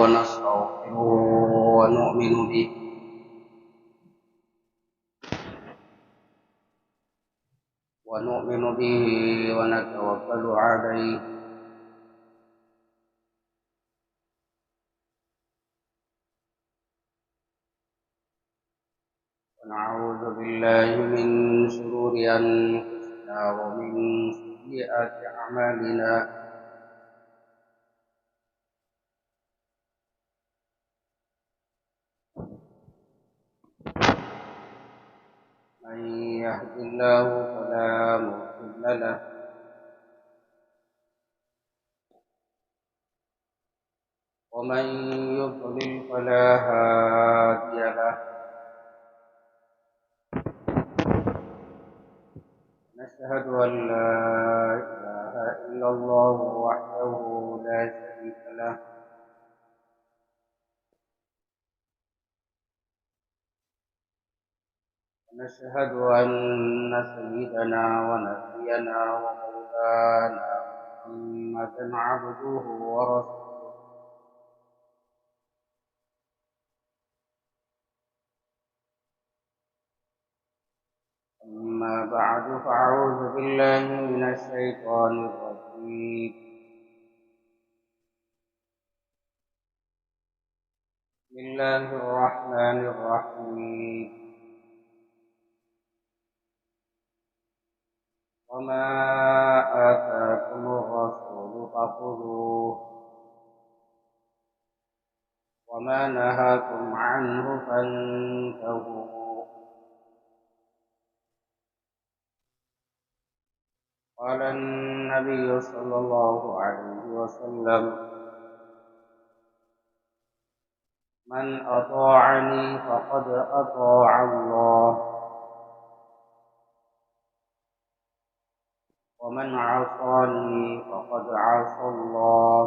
ونستغفره ونؤمن به ونتوكل عليه ونعوذ بالله من شرور أنفسنا ومن سيئات أعمالنا من يهد الله فلا مضل له ومن يضلل فلا هادي له نشهد أن لا إله إلا الله وحده لا شريك له ونشهد أن سيدنا ونبينا ومولانا محمدا عبده ورسوله أما بعد فأعوذ بالله من الشيطان الرجيم بسم الله الرحمن الرحيم وما آتاكم الرسول فخذوه وما نهاكم عنه فانتهوا قال النبي صلى الله عليه وسلم من أطاعني فقد أطاع الله ومن عصاني فقد عصى الله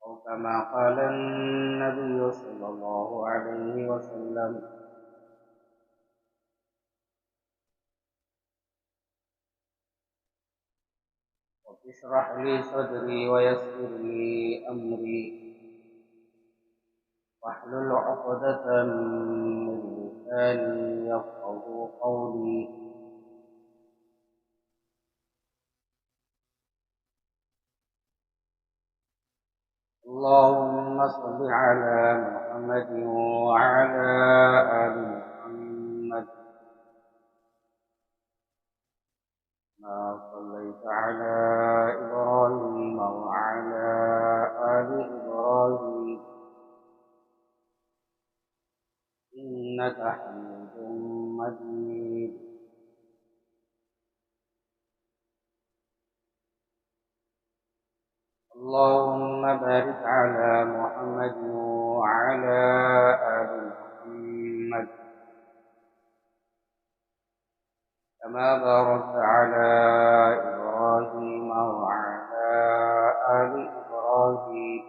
أو كما قال النبي صلى الله عليه وسلم رب اشرح لي صدري ويسر لي أمري واحلل عقدة من لساني يفقهوا قولي اللهم صل على محمد وعلى آل محمد ما صليت على إبراهيم وعلى آل إبراهيم إنك حميد مجيد اللهم بارك على محمد وعلى آل محمد كما باركت على إبراهيم وعلى آل إبراهيم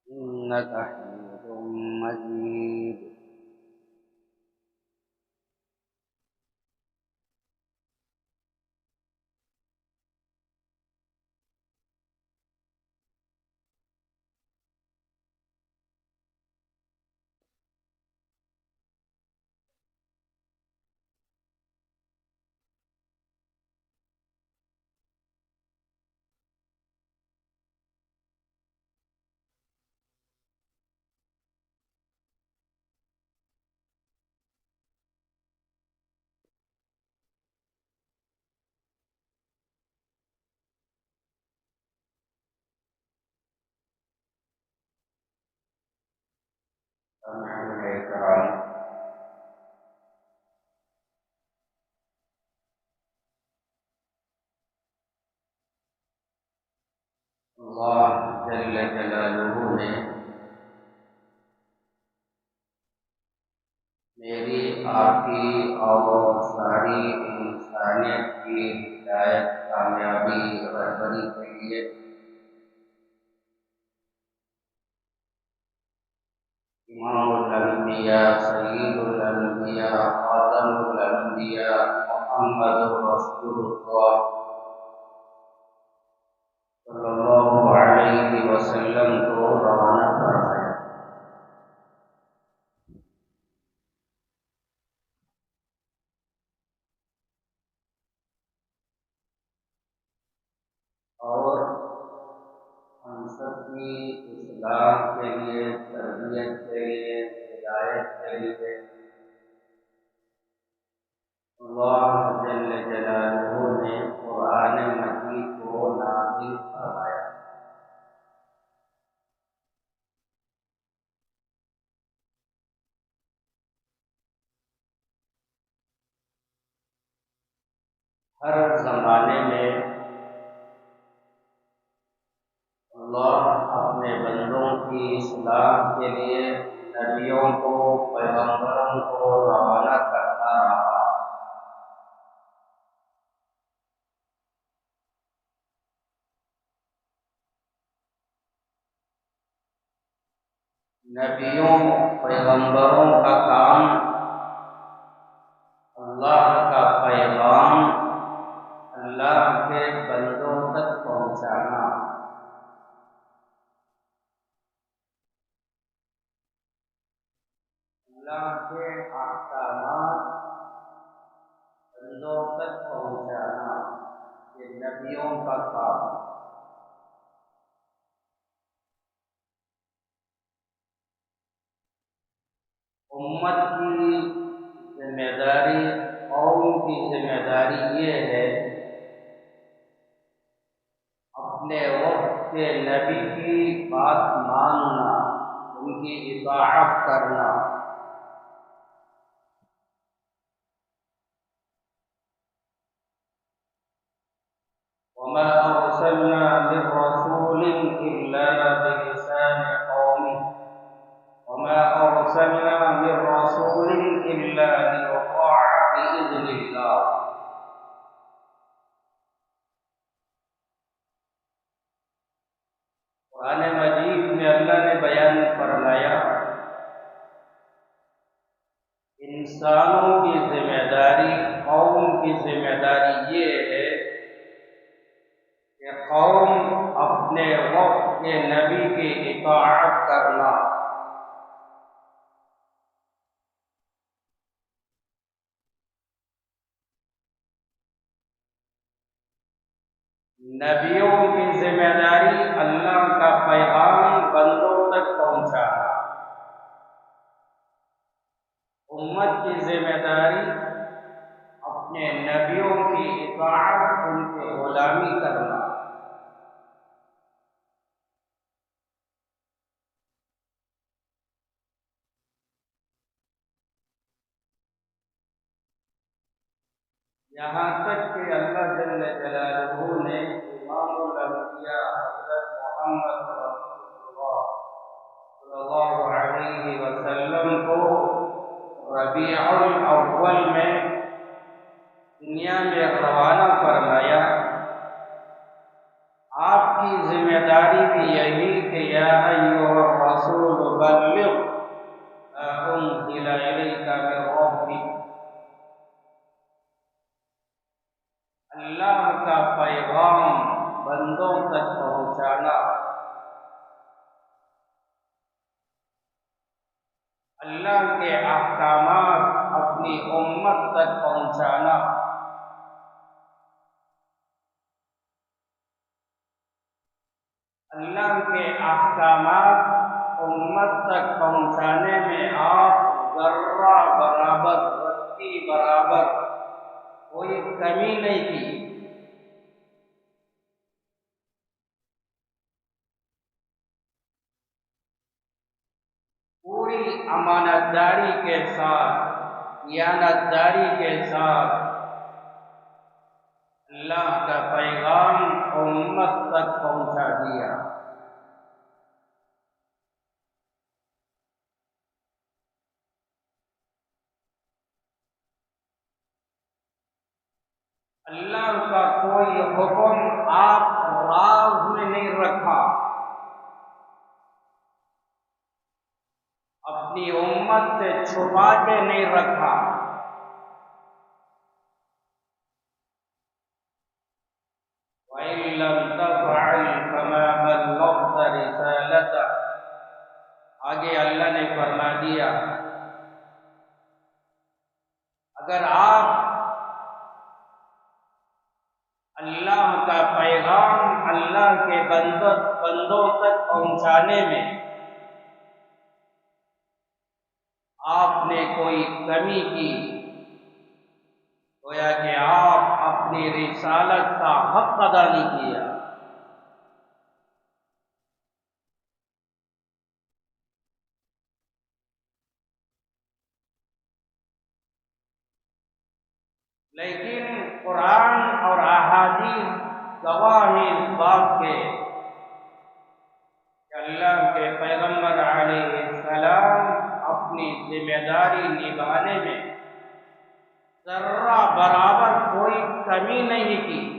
إنك حميد مجيد سامعين الكرام اللہ جل جلالہ نے میری آپ کی اور ساری انسانیت کی ہدایت کامیابی رہبری کے لیے امام الانبیاء سید الانبیاء خاتم الانبیاء محمد رسول اللہ سب کی اصلاح کے لیے، تربیت کے لیے، ہدایت کے لیے اللہ جل جلالہ نے قرآن مجید کو نازل فرمایا۔ ہر زمانے میں اللہ اپنے بندوں کی اصلاح کے لیے نبیوں کو، پیغمبروں کو روانہ کرتا رہا۔ نبیوں، پیغمبروں کا کام اللہ کا پیغام اللہ کے بندوں تک پہنچانا، اللہ کے احکامات بندوں تک پہنچانا، یہ نبیوں کا کام۔ امت کی ذمہ داری، قوم کی ذمہ داری یہ ہے اپنے وقت کے نبی کی بات ماننا، ان کی اطاعت کرنا۔ وما أرسلنا من رسول إلا بلسان قومه وما أرسلنا من رسول إلا ليطاع بإذن الله۔ قرآن مجید میں اللہ نے بیان فرمایا انسانوں کی ذمہ داری، قوم کی ذمہ داری یہ ہے کہ قوم اپنے وقت کے نبی کی اطاعت کرنا، نبیوں کی ذمہ داری اللہ کا پیغام بندوں تک پہنچانا، امت کی ذمہ داری اپنے نبیوں کی اطاعت، ان کی غلامی کرنا۔ یہاں تک کہ اللہ جل جلالہ نے امام الانبیاء حضرت محمد رسول اللہ صلی اللہ علیہ وسلم کو ربیع الاول میں دنیا میں روانہ فرمایا۔ آپ کی ذمہ داری بھی یہی کہ یا ایھا الرسول بلغ ما انزل الیک من ربک، اللہ کا پیغام بندوں تک پہنچانا، اللہ کے احکامات اپنی امت تک پہنچانا، اللہ کے احکامات امت تک پہنچانے میں آپ ذرہ برابر، رتی برابر کوئی کمی نہیں کی۔ پوری امانت داری کے ساتھ، دیانت داری کے ساتھ اللہ کا پیغام امت تک پہنچا دیا۔ اللہ کا کوئی حکم آپ راز میں نہیں رکھا، اپنی امت سے چھپا کے نہیں رکھا۔ وَإِن لَّمْ تَفْعَلْ فَمَا بَلَّغْتَ رِسَالَتَهُ، آگے اللہ نے فرما دیا اگر آپ اللہ کا پیغام اللہ کے بندوں تک پہنچانے میں آپ نے کوئی کمی کی، گویا کہ آپ اپنی رسالت کا حق ادا نہیں کیا۔ لیکن قرآن اور احادیث گواہ ہیں اس بات کے کہ اللہ کے پیغمبر علیہ السلام اپنی ذمہ داری نبھانے میں ذرہ برابر کوئی کمی نہیں کی۔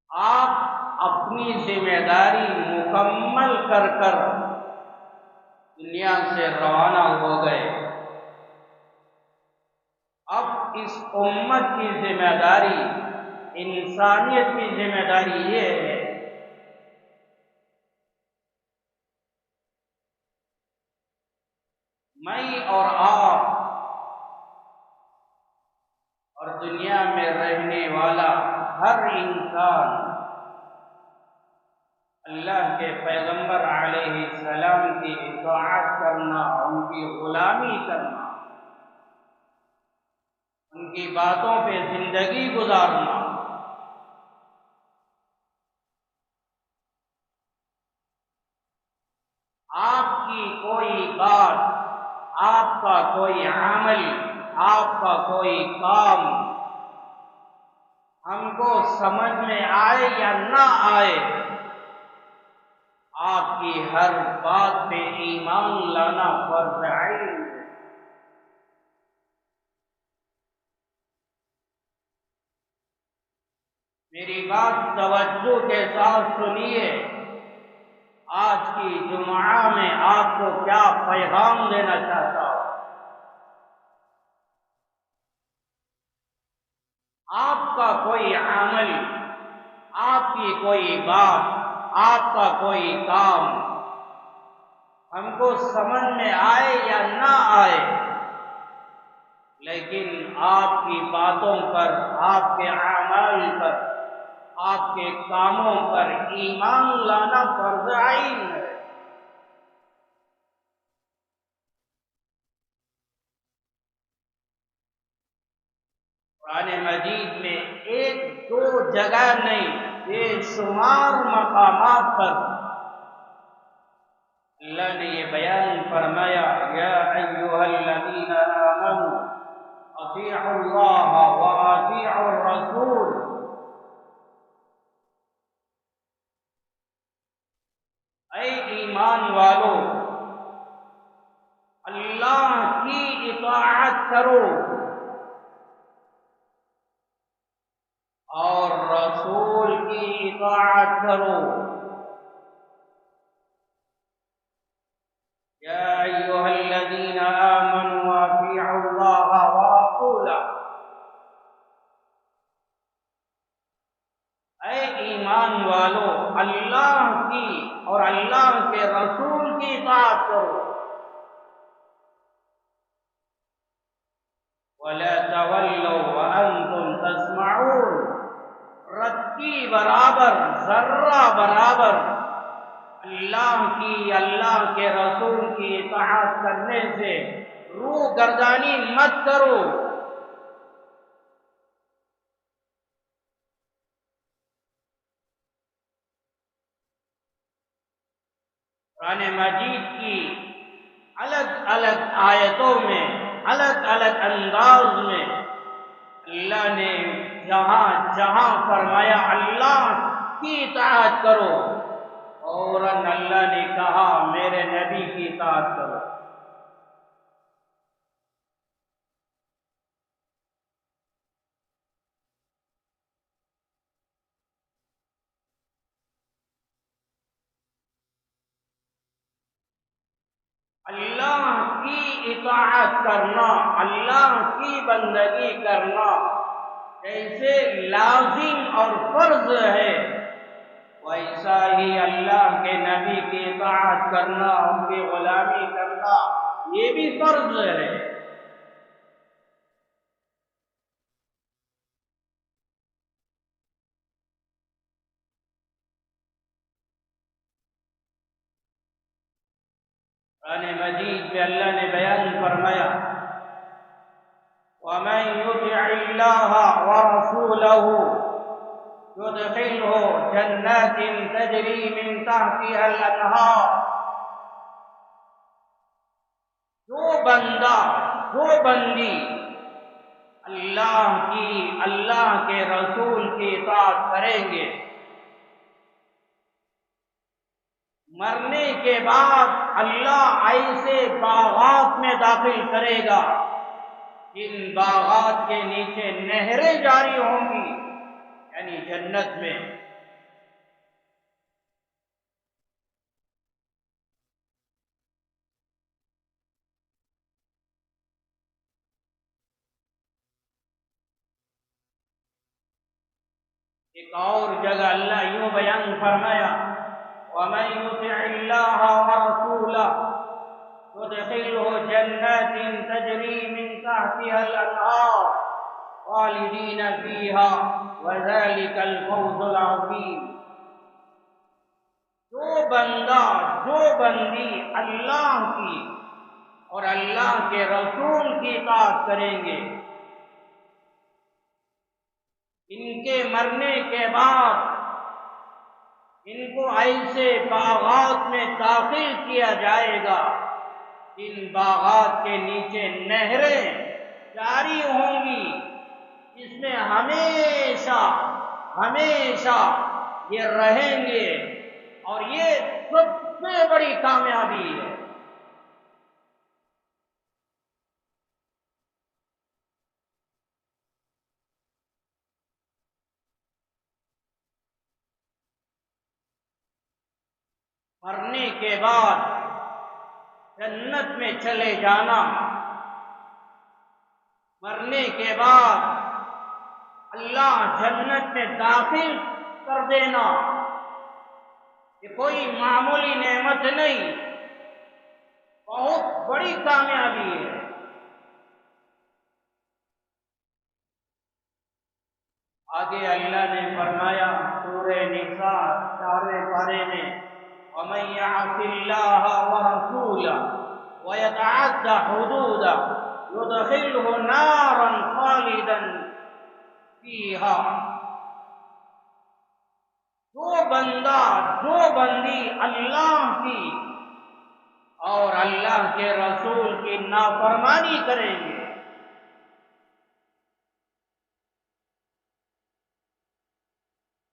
آپ اپنی ذمہ داری مکمل کر دنیا سے روانہ ہو گئے۔ اب اس امت کی ذمہ داری، انسانیت کی ذمہ داری یہ ہے میں اور آپ اور دنیا میں رہنے والا ہر انسان اللہ کے پیغمبر علیہ السلام کی اطاعت کرنا، ان کی غلامی کرنا، ان کی باتوں پہ زندگی گزارنا۔ آپ کی کوئی بات، آپ کا کوئی عمل، آپ کا کوئی کام ہم کو سمجھ میں آئے یا نہ آئے، آپ کی ہر بات پہ ایمان لانا فرض عین ہے۔ میری بات توجہ کے ساتھ سنیے۔ آج کی جمعہ میں آپ کو کیا پیغام دینا چاہتا ہوں۔ آپ کا کوئی عمل، آپ کی کوئی بات، آپ کا کوئی کام ہم کو سمجھ میں آئے یا نہ آئے، لیکن آپ کی باتوں پر، آپ کے اعمال پر، آپ کے کاموں پر ایمان لانا فرض عین ہے۔ قرآن مجید میں ایک دو جگہ نہیں، بے شمار مقامات پر اللہ نے یہ بیان فرمایا، یا ایھا الذین آمنوا اطیعوا اللہ واطیعوا الرسول۔ اے ایمان والو، اللہ کی اطاعت کرو اور رسول کی اطاعت کرو۔ یا ایھا الذین آمنوا اطیعوا اللہ ورسولہ۔ اے ایمان والو، اللہ کی اور اللہ کے رسول کی اطاعت کرو۔ وَلَا تَوَلَّوْا وَأَنْتُمْ تَسْمَعُونَ۔ رتی برابر، ذرہ برابر اللہ کی، اللہ کے رسول کی اطاعت کرنے سے روح گردانی مت کرو۔ قرآن مجید کی الگ الگ آیتوں میں، الگ الگ انداز میں اللہ نے جہاں جہاں فرمایا اللہ کی اطاعت کرو، فوراً اللہ نے کہا میرے نبی کی اطاعت کرو۔ اللہ کی اطاعت کرنا، اللہ کی بندگی کرنا جیسے لازم اور فرض ہے، ویسا ہی اللہ کے نبی کی اطاعت کرنا، ان کی غلامی کرنا یہ بھی فرض ہے۔ قرآن مجید میں اللہ نے بیان فرمایا وَمَن يُطِعِ اللَّهَ وَرَسُولَهُ يُدْخِلْهُ جَنَّاتٍ تَجْرِي مِن تَحْتِهَا الْأَنْهَارُ، جو بندہ جو بندی اللہ کے رسول کی اطاعت کریں گے، مرنے کے بعد اللہ ایسے باغات میں داخل کرے گا جن باغات کے نیچے نہریں جاری ہوں گی، یعنی جنت میں۔ ایک اور جگہ اللہ یوں بیان فرمایا وَمَن يُطِعِ اللَّهَ وَرَسُولَهُ يُدْخِلْهُ جَنَّاتٍ تَجْرِي مِن تَحْتِهَا الْأَنْهَارُ خَالِدِينَ فِيهَا وَذَلِكَ الْفَوْزُ الْعَظِيمُ۔ جو بندہ جو بندی اللہ کی اور اللہ کے رسول کی اطاعت کریں گے، ان کے مرنے کے بعد ان کو ایسے باغات میں داخل کیا جائے گا جن باغات کے نیچے نہریں جاری ہوں گی، جس میں ہمیشہ ہمیشہ یہ رہیں گے، اور یہ سب سے بڑی کامیابی ہے۔ مرنے کے بعد جنت میں چلے جانا، مرنے کے بعد اللہ جنت میں داخل کر دینا، یہ کوئی معمولی نعمت نہیں، بہت بڑی کامیابی ہے۔ آگے اللہ نے فرمایا سورہ نساء 4ویں پارے میں وَمَن يَعْصِ اللَّهَ وَرَسُولَهُ وَيَتَعَدَّ حُدُودَهُ يُدْخِلْهُ نَارًا خَالِدًا فِيهَا۔ جو بندہ جو بندی اللہ کی اور اللہ کے رسول کی نافرمانی کریں گے،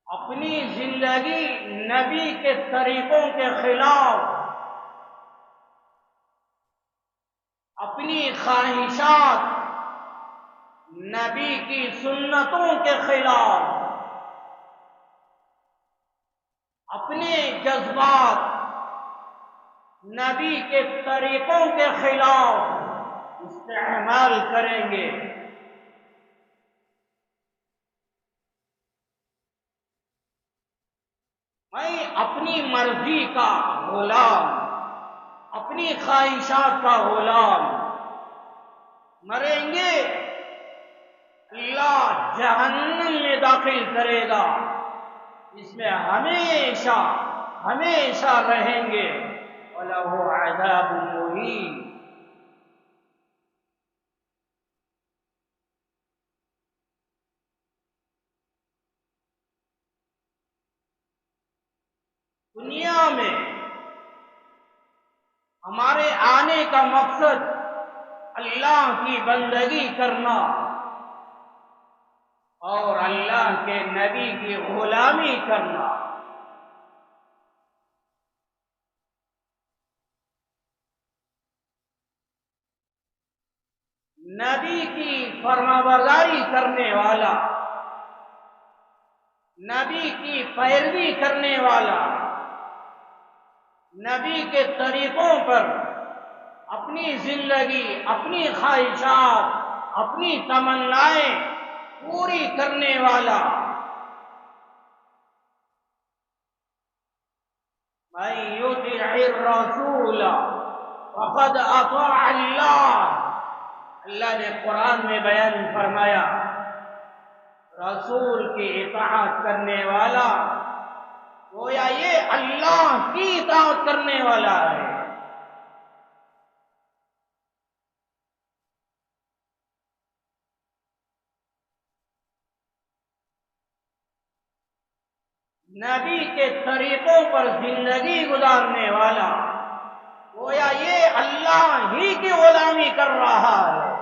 اپنی زندگی نبی کے طریقوں کے خلاف، اپنی خواہشات نبی کی سنتوں کے خلاف، اپنے جذبات نبی کے طریقوں کے خلاف استعمال کریں گے، میں اپنی مرضی کا غلام، اپنی خواہشات کا غلام، مریں گے اللہ جہنم میں داخل کرے گا، اس میں ہمیشہ ہمیشہ رہیں گے، وَلَهُ عَذَابٌ مُهِينٌ۔ دنیا میں ہمارے آنے کا مقصد اللہ کی بندگی کرنا اور اللہ کے نبی کی غلامی کرنا۔ نبی کی فرمانبرداری کرنے والا، نبی کی پیروی کرنے والا، نبی کے طریقوں پر اپنی زندگی، اپنی خواہشات، اپنی تمنائیں پوری کرنے والا، مَن يُطِعِ الرَّسُولَ فَقَدْ أَطَاعَ اللَّهَ۔ اللہ نے قرآن میں بیان فرمایا رسول کی اطاعت کرنے والا گویا یہ اللہ کی اطاعت کرنے والا ہے۔ نبی کے طریقوں پر زندگی گزارنے والا، گویا یہ اللہ ہی کی غلامی کر رہا ہے۔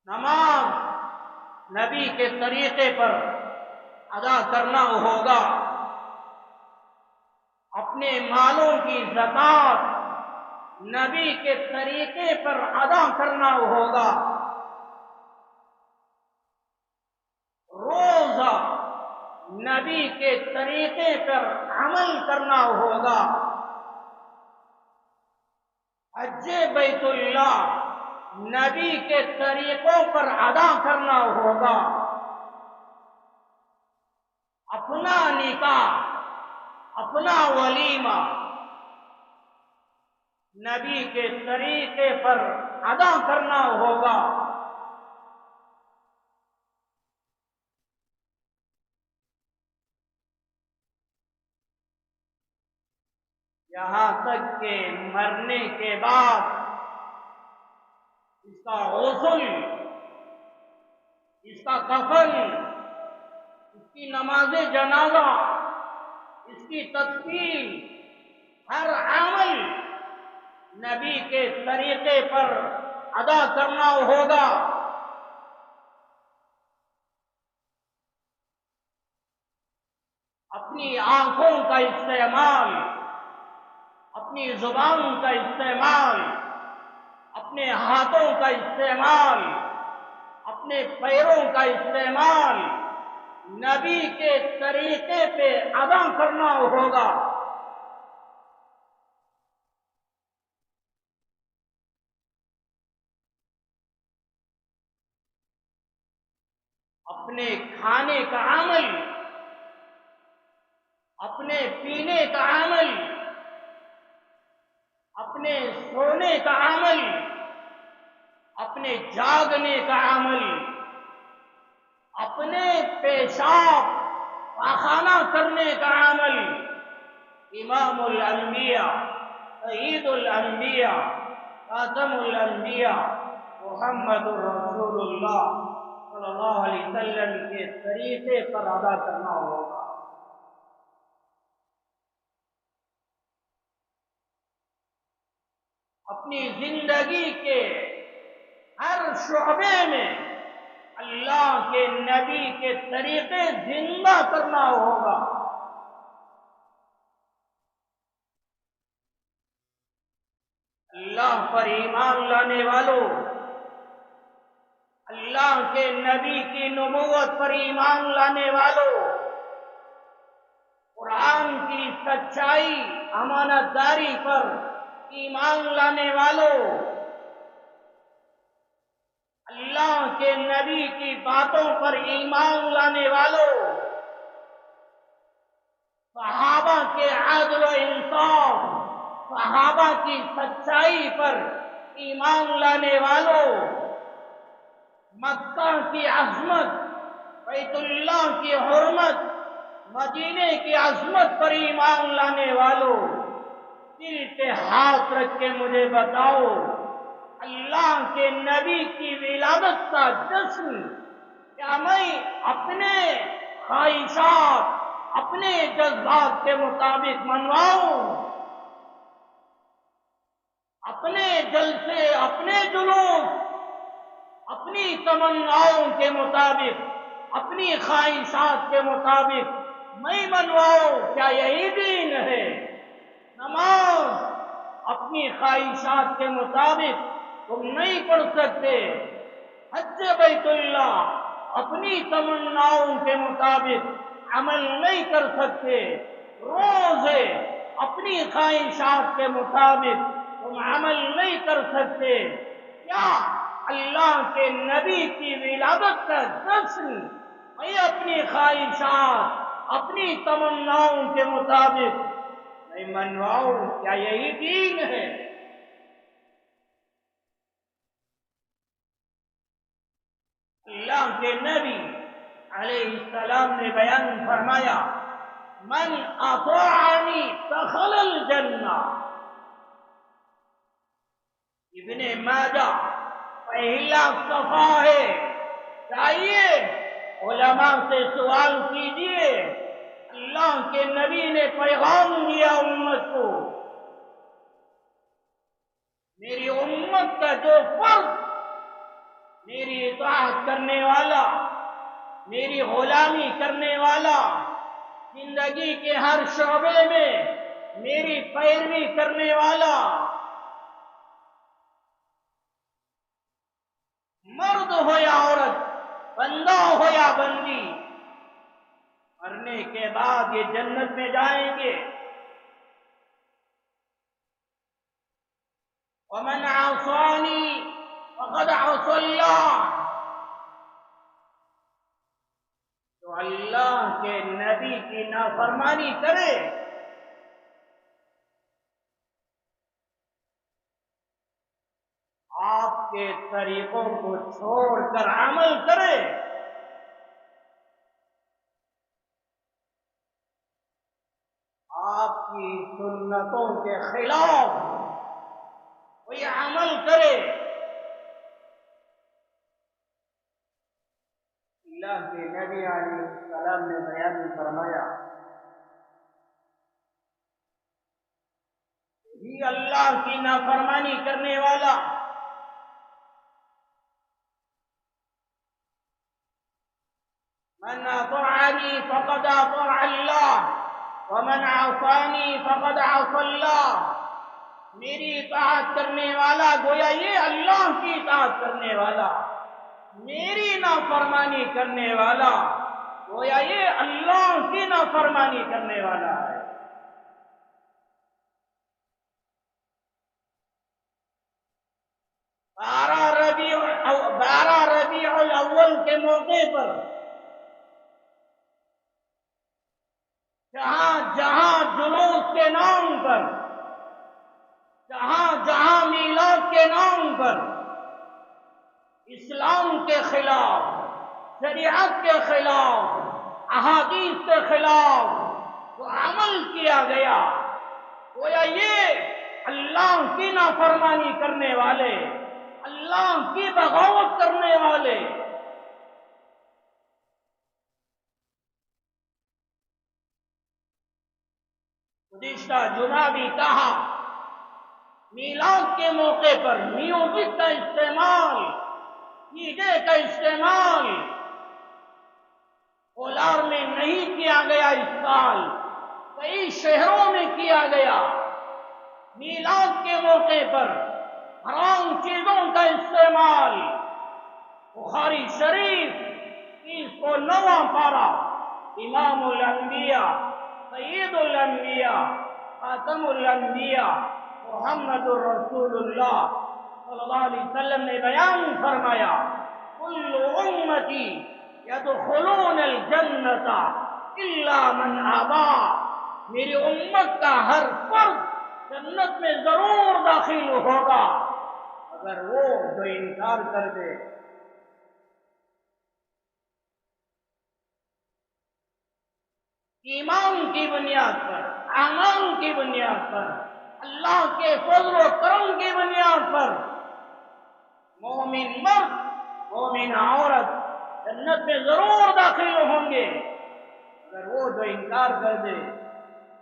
نماز نبی کے طریقے پر ادا کرنا ہوگا، اپنے مالوں کی زکات نبی کے طریقے پر ادا کرنا ہوگا، روزہ نبی کے طریقے پر عمل کرنا ہوگا، حج بیت اللہ نبی کے طریقوں پر ادا کرنا ہوگا، اپنا نکاح، اپنا ولیمہ نبی کے طریقے پر ادا کرنا ہوگا۔ یہاں تک کہ مرنے کے بعد اس کا غسل، اس کا کفن، اس کی نماز جنازہ، اس کی تدفین، ہر عمل نبی کے طریقے پر ادا کرنا ہوگا۔ اپنی آنکھوں کا استعمال، اپنی زبان کا استعمال، اپنے ہاتھوں کا استعمال، اپنے پیروں کا استعمال نبی کے طریقے پہ ادا کرنا ہوگا۔ اپنے کھانے کا عمل، اپنے پینے کا عمل، اپنے سونے کا عمل، اپنے جاگنے کا عمل، اپنے پیشاب پاخانہ کرنے کا عمل امام الانبیاء، سید الانبیاء، خاتم الانبیاء محمد رسول اللہ صلی اللہ علیہ وسلم کے طریقے پر ادا کرنا ہوگا۔ اپنی زندگی کے ہر شعبے میں اللہ کے نبی کے طریقے زندہ کرنا ہوگا۔ اللہ پر ایمان لانے والوں، اللہ کے نبی کی نبوت پر ایمان لانے والوں، قرآن کی سچائی، امانت داری پر ایمان لانے والوں، اللہ کے نبی کی باتوں پر ایمان لانے والوں، صحابہ کے عدل و انصاف، صحابہ کی سچائی پر ایمان لانے والوں، مکہ کی عظمت، بیت اللہ کی حرمت، مدینے کی عظمت پر ایمان لانے والوں، دل پہ ہاتھ رکھ کے مجھے بتاؤ، اللہ کے نبی کی ولادت کا جشن کیا میں اپنے خواہشات، اپنے جذبات کے مطابق منواؤں؟ اپنے جلسے، اپنے جلوس، اپنی تمناؤں کے مطابق، اپنی خواہشات کے مطابق میں منواؤں؟ کیا یہی دین ہے؟ نماز اپنی خواہشات کے مطابق تم نہیں پڑھ سکتے، حج بیت اللہ اپنی تمناؤں کے مطابق عمل نہیں کر سکتے، روزے اپنی خواہشات کے مطابق تم عمل نہیں کر سکتے، کیا اللہ کے نبی کی ولادت کا جشن میں اپنی خواہشات، اپنی تمناؤں کے مطابق میں منواؤں؟ کیا یہی دین ہے؟ اللہ کے نبی علیہ السلام نے بیان فرمایا، من اطاعنی دخل الجنہ، ابن ماجہ پہلا صفحہ ہے، چاہیے علماء سے سوال کیجئے۔ اللہ کے نبی نے پیغام دیا امت کو، میری امت کا جو فرد میری اطاعت کرنے والا، میری غلامی کرنے والا، زندگی کے ہر شعبے میں میری پیروی کرنے والا، مرد ہو یا عورت، بندہ ہو یا بندی، مرنے کے بعد یہ جنت میں جائیں گے۔ وَمَنْ عَصَانِي فَقَدْ عَصَى اللَّهَ، جو اللہ کے نبی کی نافرمانی کرے، آپ کے طریقوں کو چھوڑ کر عمل کرے، آپ کی سنتوں کے خلاف کوئی عمل کرے، اللہ کے نبی علیہ السلام نے بیان فرمایا، یہ اللہ کی نافرمانی کرنے والا من اطاعنی فقد اطاع اللہ ومن عصانی فقد عصى اللہ، میری اطاعت کرنے والا گویا یہ اللہ کی اطاعت کرنے والا، میری نافرمانی کرنے والا گویا یہ اللہ کی نافرمانی کرنے والا ہے۔ 12 ربیع الاول کے موقع پر جہاں جہاں جلوس کے نام پر، جہاں جہاں میلاد کے نام پر اسلام کے خلاف، شریعت کے خلاف، احادیث کے خلاف جو عمل کیا گیا، گویا یہ اللہ کی نافرمانی کرنے والے، اللہ کی بغاوت کرنے والے، گزشتہ جمعہ بھی کہا، میلاد کے موقع پر میوزک کا استعمال، ڈی جے کا استعمال کولار میں نہیں کیا گیا، اس سال کئی شہروں میں کیا گیا۔ میلاد کے موقع پر حرام چیزوں کا استعمال، بخاری شریف 309 پارہ، امام الانبیاء، سید الانبیاء، خاتم الانبیاء محمد الرسول اللہ صلی اللہ علیہ وسلم نے بیان فرمایا، کل امتی یدخلون الجنت الا من ابا، میری امت کا ہر فرد جنت میں ضرور داخل ہوگا اگر وہ جو انکار کر دے۔ ایمان کی بنیاد پر، اعمال کی بنیاد پر، اللہ کے فضل و کرم کی بنیاد پر مومن مرد، مومن عورت جنت میں ضرور داخل ہوں گے اگر وہ جو انکار کر دے۔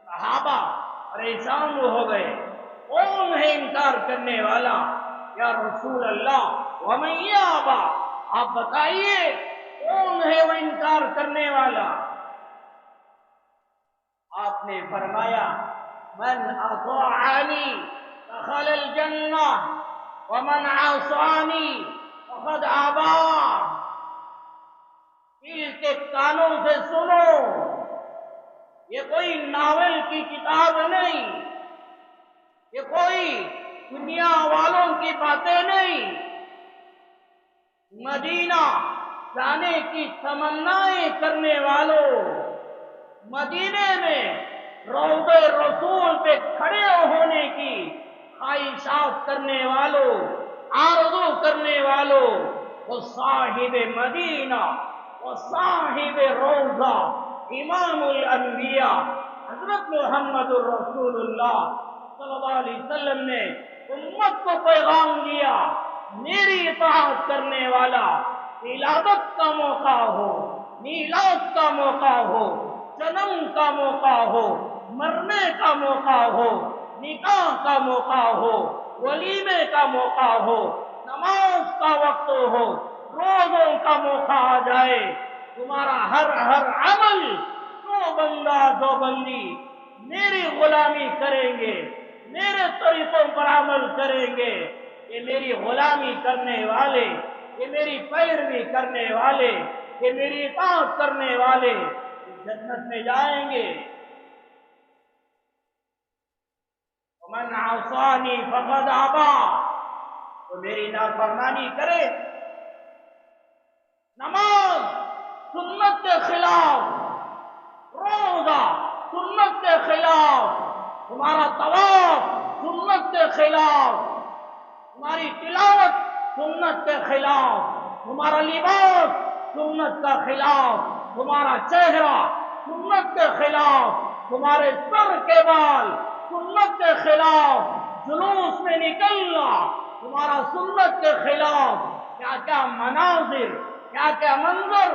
صحابہ پریشان ہو گئے، کون ہے انکار کرنے والا؟ یا رسول اللہ ومن یابا، آپ بتائیے کون ہے وہ انکار کرنے والا؟ آپ نے فرمایا، من اطاعنی دخل الجنہ ومن عصانی فقد ابا۔ دل کے کانوں سے سنو، یہ کوئی ناول کی کتاب نہیں، یہ کوئی دنیا والوں کی باتیں نہیں، مدینہ جانے کی تمنائیں کرنے والوں، مدینے میں روضہ رسول پہ کھڑے ہونے کی خواہشات کرنے والوں، آرزو کرنے والوں، وہ صاحب مدینہ، وہ صاحب روضہ، امام الانبیاء حضرت محمد الرسول اللہ صلی اللہ علیہ وسلم نے امت کو پیغام دیا، میری اطاعت کرنے والا ولادت کا موقع ہو، میلاد کا موقع ہو، جنم کا موقع ہو، مرنے کا موقع ہو، نکاح کا موقع ہو، ولیمے کا موقع ہو، نماز کا وقت ہو، روزوں کا موقع آ جائے، تمہارا ہر عمل جو بندہ جو بندی میری غلامی کریں گے، میرے طریقوں پر عمل کریں گے، یہ میری غلامی کرنے والے، یہ میری پیروی کرنے والے، یہ میری اطاعت کرنے والے جنت میں جائیں گے۔ ومن عصانی فقد ابا، تو میری نافرمانی کرے، نماز سنت کے خلاف، روزہ سنت کے خلاف، تمہارا طواف سنت کے خلاف، تمہاری تلاوت سنت کے خلاف، تمہارا لباس سنت کا خلاف، تمہارا چہرہ سنت کے خلاف، تمہارے سر کے بال سنت کے خلاف، جلوس میں نکلنا تمہارا سنت کے خلاف، کیا کیا مناظر، کیا کیا منظر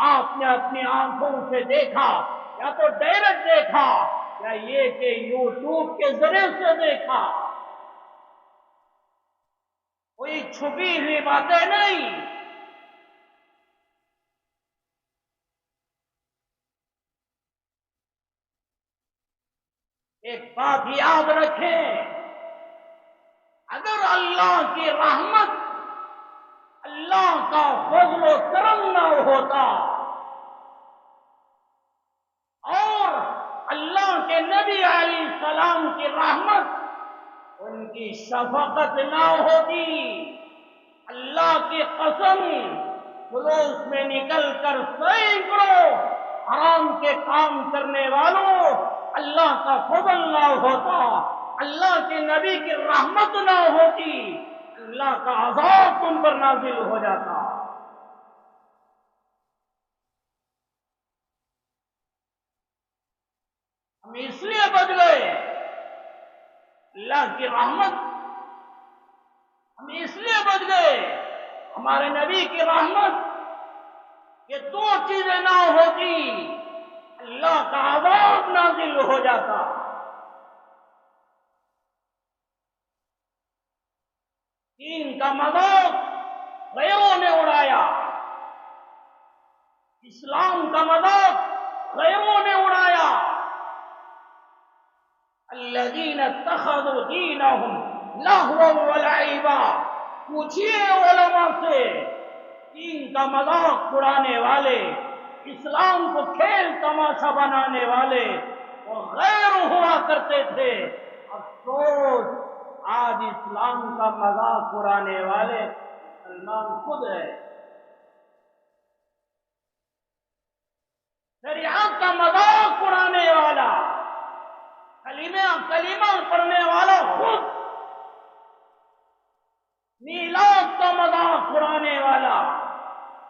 آپ نے اپنی آنکھوں سے دیکھا، یا تو ڈائریکٹ دیکھا یا یہ کہ یوٹیوب کے ذریعے سے دیکھا، کوئی چھپی ہوئی باتیں نہیں۔ ایک بات یاد رکھیں، اگر اللہ کی رحمت، اللہ کا فضل و کرم نہ ہوتا اور اللہ کے نبی علیہ السلام کی رحمت، ان کی شفقت نہ ہوتی، اللہ کی قسم، فلوس میں نکل کر سینکڑوں حرام کے کام کرنے والوں، اللہ کا فضل نہ ہوتا، اللہ کے نبی کی رحمت نہ ہوتی، اللہ کا عذاب تم پر نازل ہو جاتا۔ ہم اس لیے بچ گئے، اللہ کی رحمت، ہم اس لیے بچ گئے، ہمارے نبی کی رحمت، یہ دو چیزیں نہ ہوتی اللہ کا عذاب نازل ہو جاتا۔ دین کا مذاق غیروں نے اڑایا، اسلام کا مذاق غیروں نے اڑایا۔ الذین اتخذوا دینہم لہوا ولعبا، پوچھئے علماء سے، دین کا مذاق اڑانے والے، اسلام کو کھیل تماشا بنانے والے وہ غیر ہوا کرتے تھے، افسوس آج اسلام کا مذاق اڑانے والے مسلمان خود ہے۔ شریعت کا مذاق اڑانے والا، کلمہ پڑھنے والا خود، میلاد کا مذاق اڑانے والا،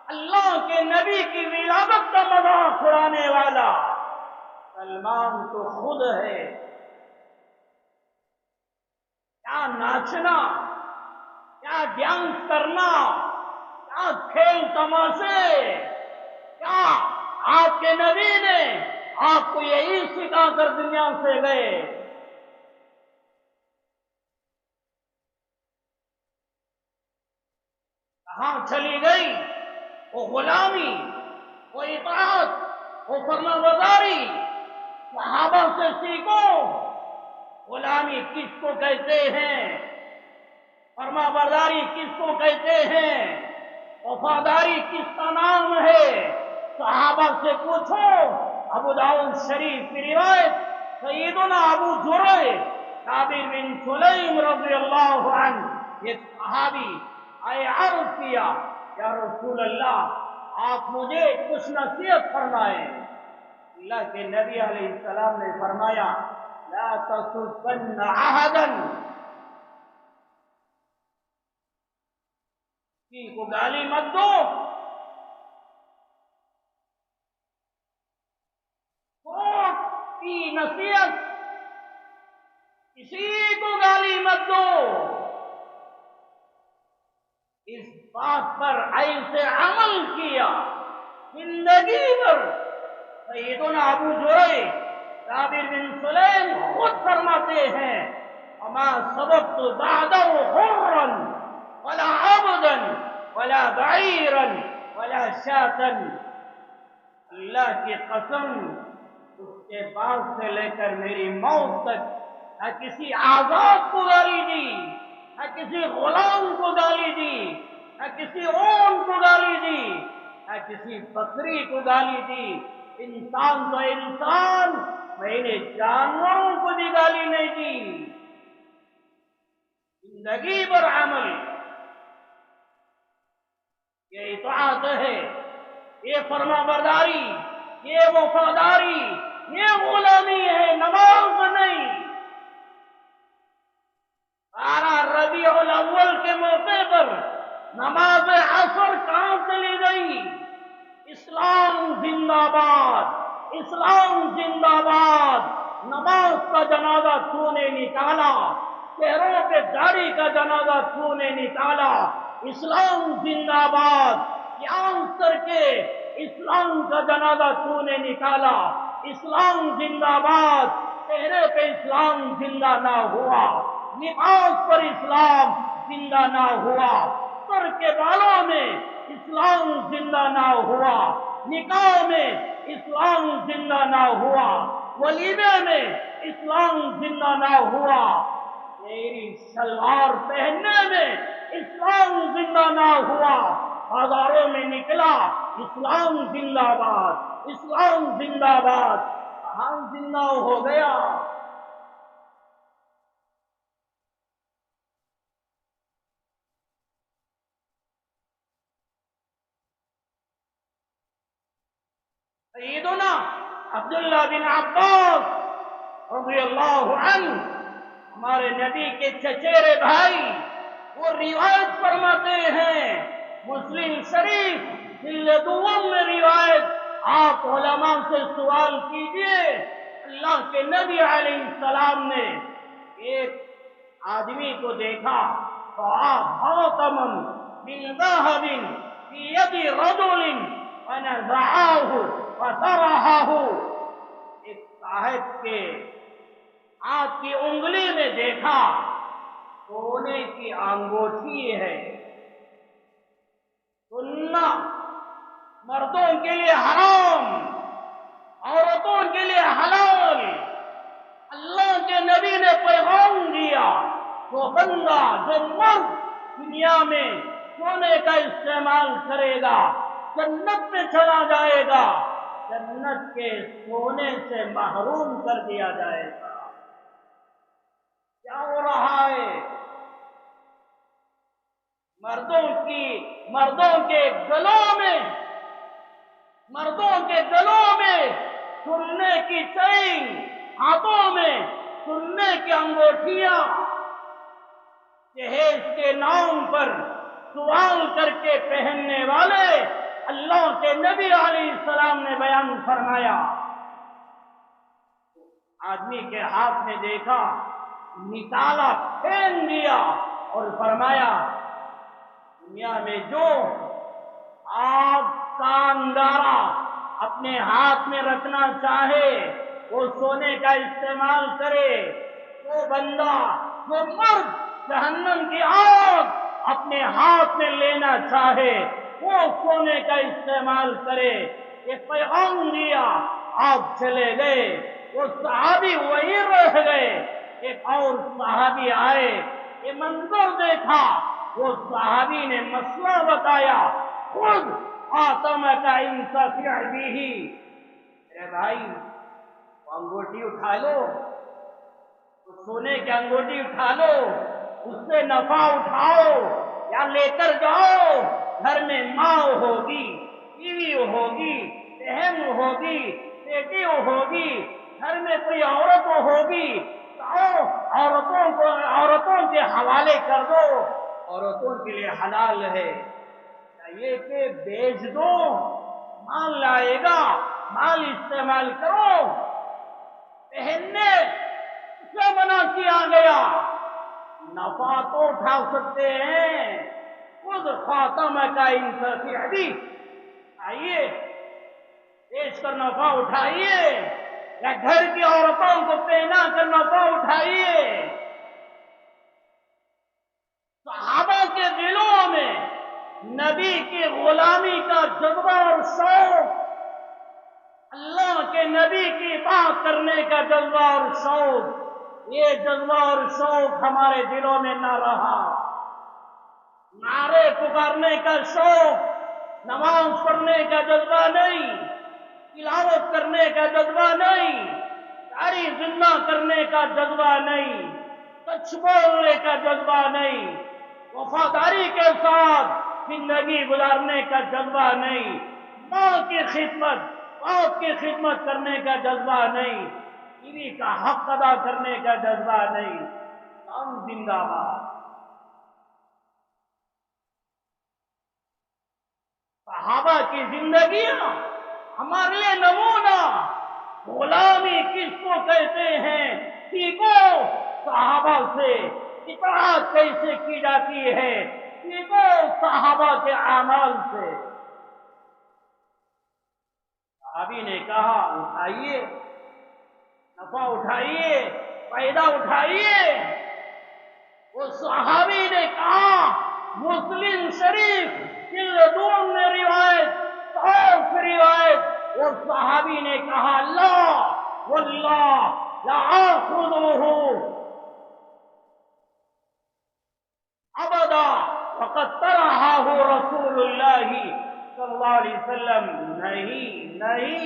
اللہ کے نبی کی ولادت کا مذاق اڑانے والا سلمان تو خود ہے۔ کیا ناچنا، کیا ڈانس کرنا، کیا کھیل تماشے، کیا آپ کے نبی نے آپ کو یہی سکھا کر دنیا سے گئے؟ کہاں چلی گئی وہ غلامی، وہ اطاعت، وہ فرما برداری؟ صحابہ سے سیکھو، غلامی کس کو کہتے ہیں، فرما برداری کس کو کہتے ہیں، وفاداری کس کا نام ہے؟ صحابہ سے پوچھو۔ ابو داؤد شریف کی روایت، سیدنا ابو جريح عابد بن سلیم رضی اللہ عنہ، ایک صحابی آئے عرض کیا، یا رسول اللہ آپ مجھے کچھ نصیحت فرمائیں۔ اللہ کے نبی علیہ السلام نے فرمایا، لا تسبن احدا، کسی کو گالی مت دو، کی نصیحت، کسی کو گالی مت دو، بات پر ایسے عمل کیا زندگی بھر. سیدنا ابو جريج جابر بن سلیم خود فرماتے ہیں وما سبقت بعده حرا ولا عبدا ولا بعيرا ولا شاة. اللہ کی قسم اس کے بعد سے لے کر میری موت تک نہ کسی آزاد کو گالی دی، نہ کسی غلام کو گالی دی، نہ کسی اونٹ کو گالی دی، نہ کسی بکری کو گالی دی. انسان تو انسان، میں نے جانوروں کو بھی گالی نہیں دی. زندگی بھر عمل. یہ اطاعت ہے، یہ فرما برداری، یہ وفاداری، یہ غلامی ہے، نماز نہیں. 12 ربیع الاول کے موقع پر نماز عصر کہاں چلی گئی؟ اسلام زندہ باد، اسلام زندہ باد. نماز کا جنازہ کیوں نے نکالا؟ چہروں پہ داڑھی کا جنازہ کیوں نے نکالا؟ اسلام زندہ باد. قیام کر کے اسلام کا جنازہ کیوں نے نکالا؟ اسلام زندہ باد. چہرے پہ اسلام زندہ نہ ہوا، نماز پر اسلام زندہ نہ ہوا، سر کے بالوں میں اسلام زندہ نہ ہوا، نکاح میں اسلام زندہ نہ ہوا، ولیمے میں اسلام زندہ نہ ہوا، میری شلوار پہننے میں اسلام زندہ نہ ہوا. بازاروں میں نکلا اسلام زندہ باد، اسلام زندہ باد. کہاں زندہ ہو گیا؟ سیدنا عبداللہ بن عباس رضی اللہ عنہ ہمارے نبی کے چچیرے بھائی، وہ روایت فرماتے ہیں، مسلم شریف جلد دوم میں روایت. آپ علماء سے سوال کیجئے، اللہ کے نبی علیہ السلام نے ایک آدمی کو دیکھا خاتما من ذهب في يد رجل ونزعه وطرحه. ایک صاحب کے ہاتھ کی انگلی میں دیکھا سونے کی انگوٹھی ہے. سننا مردوں کے لیے حرام، عورتوں کے لیے حلال. اللہ کے نبی نے پیغام دیا، جو بندہ، جو مرد دنیا میں سونے کا استعمال کرے گا جنت میں چلا جائے گا، جنت کے سونے سے محروم کر دیا جائے گا. کیا ہو رہا ہے؟ مردوں کے گلوں میں سننے کی چین، ہاتھوں میں سننے کی انگوٹھیاں. جہیز کے نام پر سوال کر کے پہننے والے اللہ کے نبی علیہ السلام نے بیان فرمایا. آدمی کے ہاتھ میں دیکھا، نکالا، پھینک دیا اور فرمایا دنیا میں جو آگ کا انگارہ اپنے ہاتھ میں رکھنا چاہے وہ سونے کا استعمال کرے. وہ بندہ، وہ مرد جہنم کی آگ اپنے ہاتھ میں لینا چاہے وہ سونے کا استعمال کرے. ایک پیغام دیا، آپ چلے گئے، وہ صحابی وہی رہ گئے. ایک اور صحابی آئے، یہ منظر دیکھا، وہ صحابی نے مسئلہ بتایا، خود خاتمک انتفع بہ. اے بھائی، وہ انگوٹھی اٹھا لو، وہ سونے کی انگوٹھی اٹھا لو، اس سے نفع اٹھاؤ یا لے کر جاؤ. گھر میں ماں ہوگی، بیوی ہوگی، بہن ہوگی، بیٹی ہوگی، گھر میں کوئی عورت ہوگی، عورتوں کے حوالے کر دو. عورتوں کے لیے حلال ہے. یہ کہ بیچ دو، مال لائے گا، مال استعمال کرو. پہننے سے منع کیا گیا، نفع تو اٹھا سکتے ہیں خود خاتمہ کا انصافی حدیث آئیے پیش کر نفع اٹھائیے یا گھر کی عورتوں کو پہنا کر نفع اٹھائیے. صحابہ کے دلوں میں نبی کی غلامی کا جذبہ اور شوق، اللہ کے نبی کی بات کرنے کا جذبہ اور شوق، یہ جذبہ اور شوق ہمارے دلوں میں نہ رہا. نعرے پکارنے کا شوق، نماز پڑھنے کا جذبہ نہیں، تلاوت کرنے کا جذبہ نہیں، داڑھی زندہ کرنے کا جذبہ نہیں، سچ بولنے کا جذبہ نہیں، وفاداری کے ساتھ زندگی گزارنے کا جذبہ نہیں، ماں کی خدمت، باپ کی خدمت کرنے کا جذبہ نہیں، بیوی کا حق ادا کرنے کا جذبہ نہیں. ہم زندہ باد. صحابہ کی زندگیاں ہمارے لیے نمونہ. غلامی کس کو کہتے ہیں سیکھو صحابہ سے. اطاعت کیسے کی جاتی ہے سیکھو صحابہ کے اعمال سے. صحابی نے کہا اٹھائیے نفع اٹھائیے فائدہ اٹھائیے. وہ صحابی نے کہا مسلم شریف جلدون میں روایت صاف روایت، اور صحابی نے کہا لا واللہ لا آخذوہ ابدا فقد طرحہ رسول اللہ صلی اللہ علیہ وسلم. نہیں نہیں،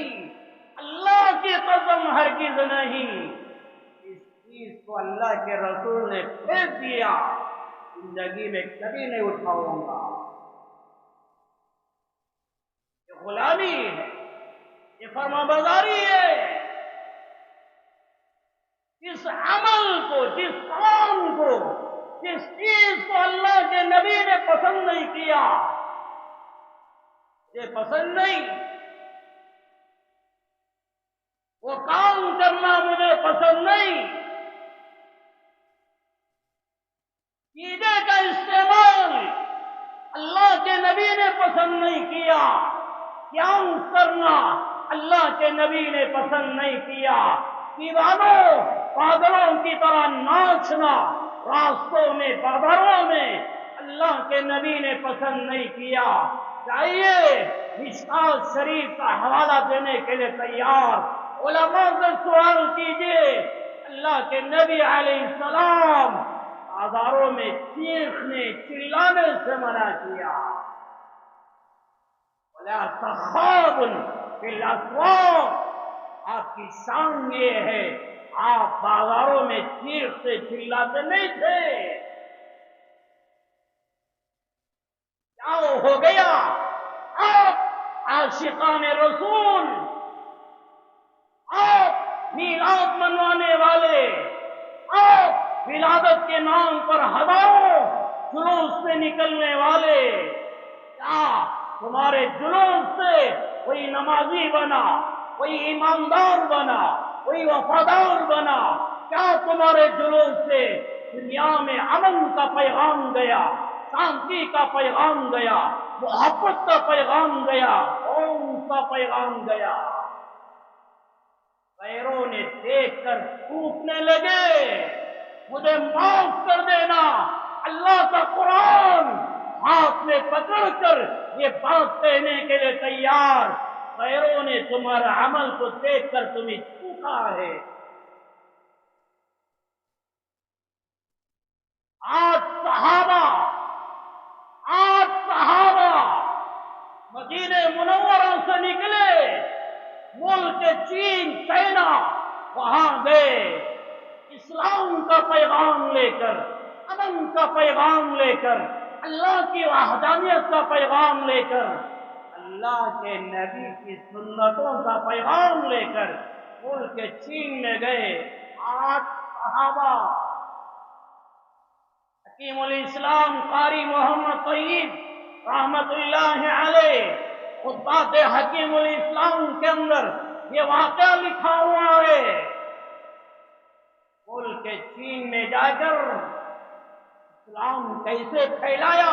اللہ کی قسم ہرگز نہیں. اس چیز کو اللہ کے رسول نے پھینک دیا، زندگی میں کبھی نہیں اٹھاؤں گا. یہ غلامی ہے، یہ فرمانبرداری ہے. جس عمل کو، جس کام کو، جس چیز کو اللہ کے نبی نے پسند نہیں کیا، یہ پسند نہیں، وہ کام کرنا مجھے پسند نہیں، چیزیں کا استعمال اللہ کے نبی نے پسند نہیں کیا، قیام کرنا اللہ کے نبی نے پسند نہیں کیا، دیوانوں پاگلوں کی طرح ناچنا راستوں میں بازاروں میں اللہ کے نبی نے پسند نہیں کیا. چاہیے مشکات شریف کا حوالہ دینے کے لیے تیار. علماء سے سوال کیجئے، اللہ کے نبی علیہ السلام بازاروں میں چیخنے چلانے سے منع کیا. وَلَا تَخَابٌ فِي الْأَسْوَاقِ. آپ کی شان یہ ہے آپ بازاروں میں چیختے چلاتے نہیں تھے. کیا ہو گیا؟ آپ عاشقان رسول، آپ میلاد منوانے والے، آپ ولادت کے نام پر ہزاروں جلوس سے نکلنے والے، کیا تمہارے جلوس سے کوئی نمازی بنا، کوئی ایماندار بنا، کوئی وفادار بنا؟ کیا تمہارے جلوس سے دنیا میں امن کا پیغام گیا، شانتی کا پیغام گیا، محبت کا پیغام گیا، کون سا پیغام گیا؟ غیروں نے دیکھ کر ٹوٹنے لگے، مجھے معاف کر دینا. اللہ کا قرآن ہاتھ میں پکڑ کر یہ بات کہنے کے لیے تیار. غیروں نے تمہارا عمل کو دیکھ کر تمہیں ٹوٹا ہے. آج صحابہ مدینہ منورہ سے نکلے، ملک چین چائنا وہاں گئے، اسلام کا پیغام لے کر، امن کا پیغام لے کر، اللہ کی وحدانیت کا پیغام لے کر، اللہ کے نبی کی سنتوں کا پیغام لے کر ملک چین میں گئے. آج صحابہ حکیم الاسلام قاری محمد طیب رحمت اللہ علیہ خطبات حکیم الاسلام کے اندر یہ واقعہ لکھا ہوا ہے. ملک چین میں جا کر اسلام کیسے پھیلایا،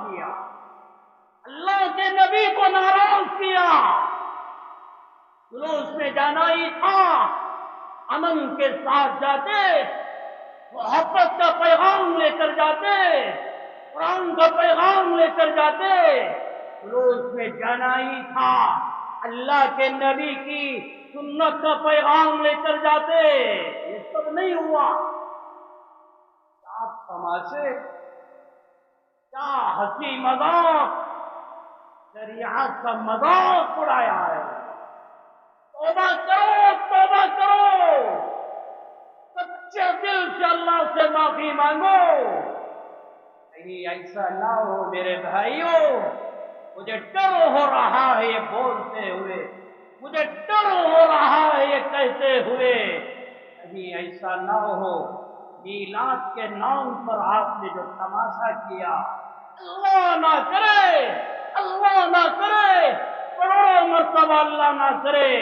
کیا، اللہ کے نبی کو ناراض کیا۔ جلوس میں جانا ہی تھا، امن کے ساتھ جاتے، محبت کا پیغام لے کر جاتے، قرآن کا پیغام لے کر جاتے۔ جلوس میں جانا ہی تھا، اللہ کے نبی کی سنت کا پیغام لے کر جاتے۔ یہ سب نہیں ہوا۔ آپ تماشے، کیا ہنسی مذاق، شریعت کا مذاق اڑایا ہے۔ توبہ کرو، توبہ کرو، سچے دل سے اللہ سے معافی مانگو۔ کہیں ایسا نہ ہو میرے بھائیوں، مجھے ڈر ہو رہا ہے یہ بولتے ہوئے، مجھے ڈر ہو رہا ہے یہ کہتے ہوئے، کہیں ایسا نہ ہو میلاد کے نام پر آپ نے جو تماشا کیا، اللہ نہ کرے، اللہ نہ کرے، کروڑوں مرتبہ اللہ نہ کرے،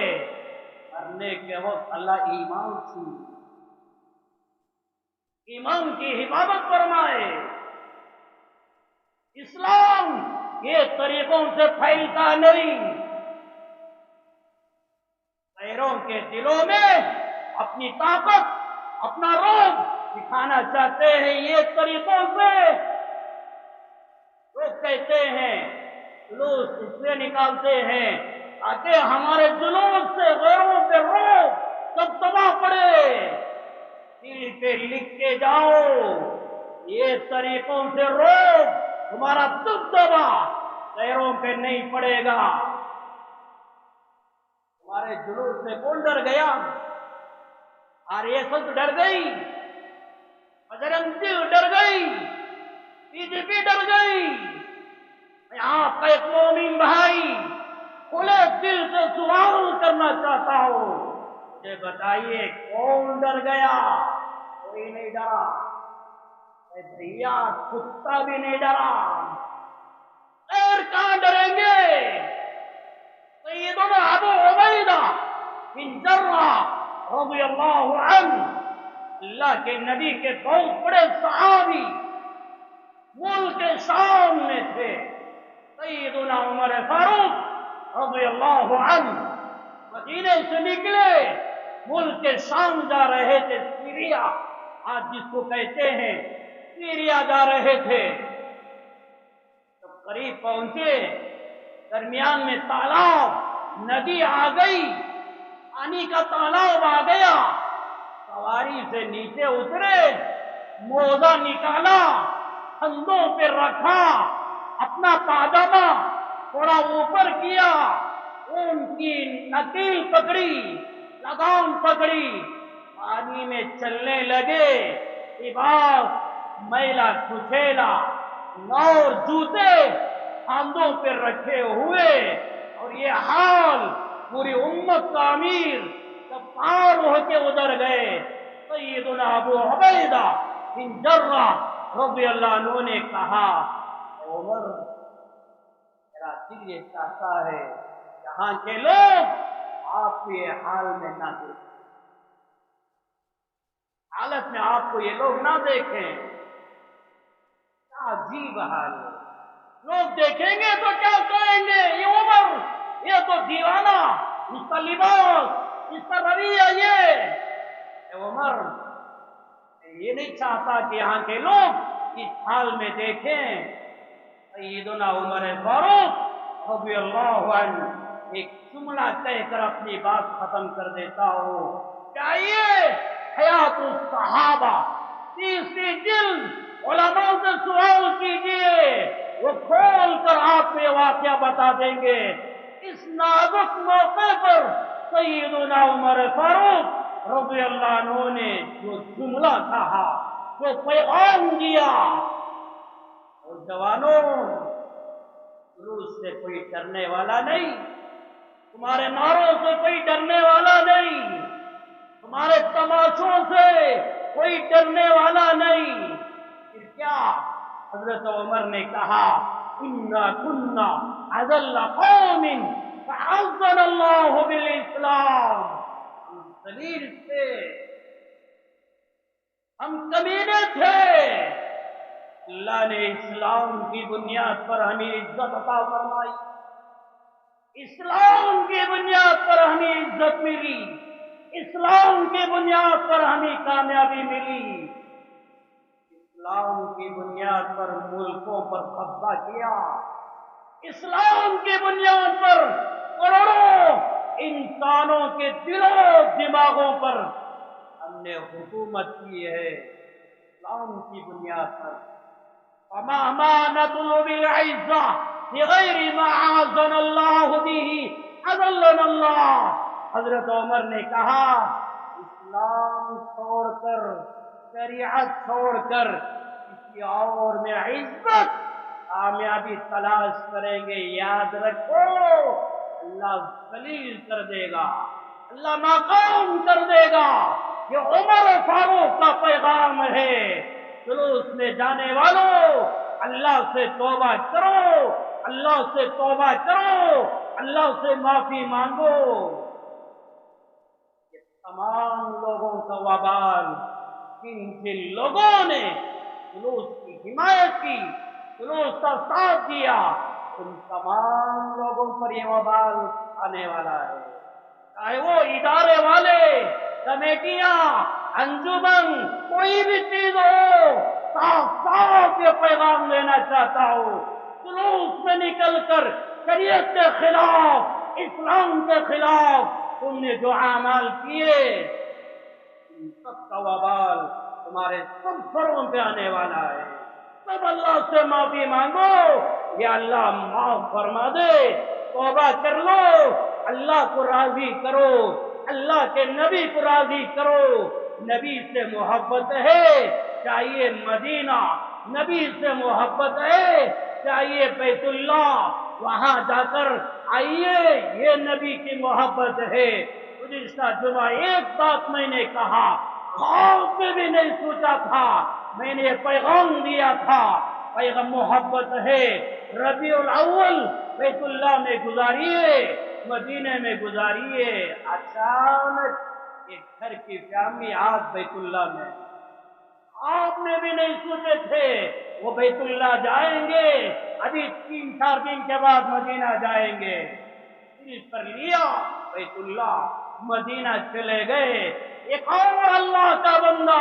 مرنے کے وقت اللہ ایمان چھین، ایمان کی حفاظت فرمائے۔ اسلام یہ طریقوں سے پھیلتا نہیں، غیروں کے دلوں میں اپنی طاقت، اپنا روب دکھانا چاہتے ہیں یہ طریقوں سے۔ لوگ کہتے ہیں جلوس اس لیے نکالتے ہیں تاکہ ہمارے جلوس سے غیروں پہ روب دبدبا پڑے۔ دل پہ لکھ کے جاؤ، یہ طریقوں سے روب تمہارا دبدبا غیروں پہ نہیں پڑے گا۔ تمہارے جلوس سے کون ڈر گیا؟ RSS ڈر گئی، بجرنگ دل ڈر گئی، BJP ڈر گئی۔ میں آپ کا ایک مومن بھائی کھلے دل سے سوال کرنا چاہتا ہوں، مجھے بتائیے کون ڈر گیا؟ کوئی نہیں ڈرا۔ اے بھیا، کتا بھی نہیں ڈرا۔ غیر کہاں ڈریں گے؟ سیدنا ابو عبیدہ بن جراح رضی اللہ عنہ، اللہ کے نبی کے بہت بڑے صحابی، ملک شام میں تھے۔ سیدنا عمر فاروق رضی اللہ عنہ مدینے سے نکلے، ملک شام جا رہے تھے، سیریا آج جس کو کہتے ہیں، سیریا جا رہے تھے۔ جب قریب پہنچے، درمیان میں تالاب، ندی آ گئی، پانی کا تالاب آ گیا۔ سواری سے نیچے اترے، موزہ نکالا، کندھوں پہ رکھا، اپنا پاجامہ تھوڑا اوپر کیا، ان کی نکیل پکڑی، لگام پکڑی، پانی میں چلنے لگے۔ لباس میلا کچیلا، نور جوتے کاندھوں پہ رکھے ہوئے، اور یہ حال پوری امت کا امیر جب پار ہو کے ادھر گئے، سیدنا ابو عبیدہ بن جراح رضی اللہ عنہ نے کہا، عمر میرا دل یہ چاہتا ہے یہاں کے لوگ آپ کو یہ حال میں نہ دیکھیں، حالت میں آپ کو یہ لوگ نہ دیکھیں۔ کیا عجیب حال ہے، لوگ دیکھیں گے تو کیا کہیں گے، یہ عمر یہ تو دیوانہ، اس کا لباس، اس کا رویہ یہ۔ عمر یہ نہیں چاہتا کہ یہاں کے لوگ اس حال میں دیکھیں۔ سیدنا عمر فاروق رضی اللہ عنہ ایک جملہ کہہ کر اپنی بات ختم کر دیتا ہوں۔ چاہیے حیات الصحابہ 30 جلد علماء سے سوال کیجئے، وہ کھول کر آپ کو یہ واقعہ بتا دیں گے۔ اس نازک موقع پر سیدنا عمر فاروق رضی اللہ عنہ نے جو جملہ کہا، جو پیغام دیا، اور جوانوں، جلوس سے کوئی ڈرنے والا نہیں، تمہارے نعروں سے کوئی ڈرنے والا نہیں، تمہارے تماشوں سے کوئی ڈرنے والا نہیں۔ پھر کیا؟ حضرت عمر نے کہا، اِنَّا كُنَّا أَذَلَّ قَوْمٍ فَعَزَّنَا اللَّهُ بِالْإِسْلَامِ، ہم ذلیل تھے، ہم کمینے تھے، اللہ نے اسلام کی بنیاد پر ہمیں عزت عطا فرمائی، اسلام کی بنیاد پر ہمیں عزت ملی، اسلام کی بنیاد پر ہمیں کامیابی ملی، اسلام کی بنیاد پر ملکوں پر قبضہ کیا، اسلام کی بنیاد پر کروڑوں انسانوں کے دلوں و دماغوں پر ہم نے حکومت کی ہے اسلام کی بنیاد پر۔ وَمَهْمَا نَطْلُبُ الْعِزَّةَ بِغَيْرِ مَا أَعَزَّنَا اللَّهُ بِهِ أَذَلَّنَا اللَّهُ۔ حضرت عمر نے کہا اسلام چھوڑ کر، شریعت چھوڑ کر کسی اور میں عزت کامیابی تلاش کریں گے، یاد رکھو اللہ ذلیل کر دے گا، اللہ ناکام کر دے گا۔ یہ عمر فاروق کا پیغام ہے، جلوس میں جانے والوں اللہ سے توبہ کرو، اللہ سے توبہ کرو، اللہ سے معافی مانگو۔ یہ تمام لوگوں کا وبال جن لوگوں نے جلوس کی حمایت کی، جلوس کا ساتھ دیا، ان تمام لوگوں پر یہ وبال آنے والا ہے، چاہے وہ ادارے والے، کمیٹیاں، انجمن، کوئی بھی چیز ہو۔ صاف صاف یہ پیغام لینا چاہتا ہوں، جلوس میں نکل کر شریعت کے خلاف، اسلام کے خلاف تم نے جو اعمال کیے، ان سب کا وبال تمہارے سب سروں پہ آنے والا ہے۔ سب اللہ سے معافی مانگو، یا اللہ معاف فرما دے، توبہ کر لو، اللہ کو راضی کرو، اللہ کے نبی کو راضی کرو۔ نبی سے محبت ہے چاہیے مدینہ، نبی سے محبت ہے چاہیے بیت اللہ، وہاں جا کر آئیے، یہ نبی کی محبت ہے۔ گزشتہ جمعہ ایک بات میں نے کہا، خواب میں بھی نہیں سوچا تھا، میں نے پیغام دیا تھا، پیغام محبت ہے، ربیع الاول بیت اللہ میں گزاریے، مدینے میں گزاریے۔ اچانک ایک گھر کی فیملی آج بیت اللہ میں، آپ نے بھی نہیں سوچے تھے وہ بیت اللہ جائیں گے، ابھی 3-4 دن کے بعد مدینہ جائیں گے، دل پر لیا بیت اللہ، مدینہ چلے گئے۔ ایک اور اللہ کا بندہ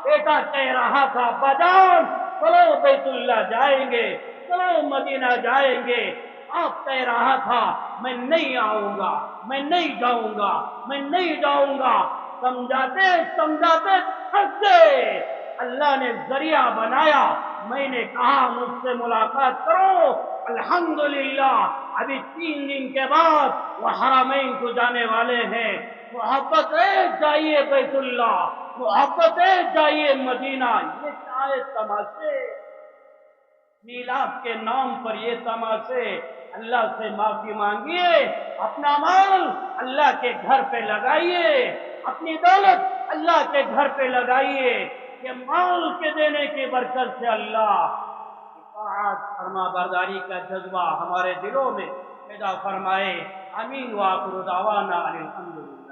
بیٹا کہہ رہا تھا ابا جان چلو بیت اللہ جائیں گے، چلو مدینہ جائیں گے، آپ کہہ رہا تھا میں نہیں آؤں گا، میں نہیں جاؤں گا، میں نہیں جاؤں گا، سمجھاتے سمجھاتے تھک گئے، اللہ نے ذریعہ بنایا، میں نے کہا مجھ سے ملاقات کرو، الحمدللہ ابھی 3 دن کے بعد وہ حرمین کو جانے والے ہیں۔ محبت ہے جائیے بیت اللہ، محبت ہے جائیے مدینہ۔ یہ چاہے تماشے، میلاد کے نام پر یہ تماشے، اللہ سے معافی مانگیے، اپنا مال اللہ کے گھر پہ لگائیے، اپنی دولت اللہ کے گھر پہ لگائیے، یہ مال کے دینے کی برکت سے اللہ اطاعت فرما برداری کا جذبہ ہمارے دلوں میں پیدا فرمائے۔ آمین وآخر دعوانا الحمدللہ۔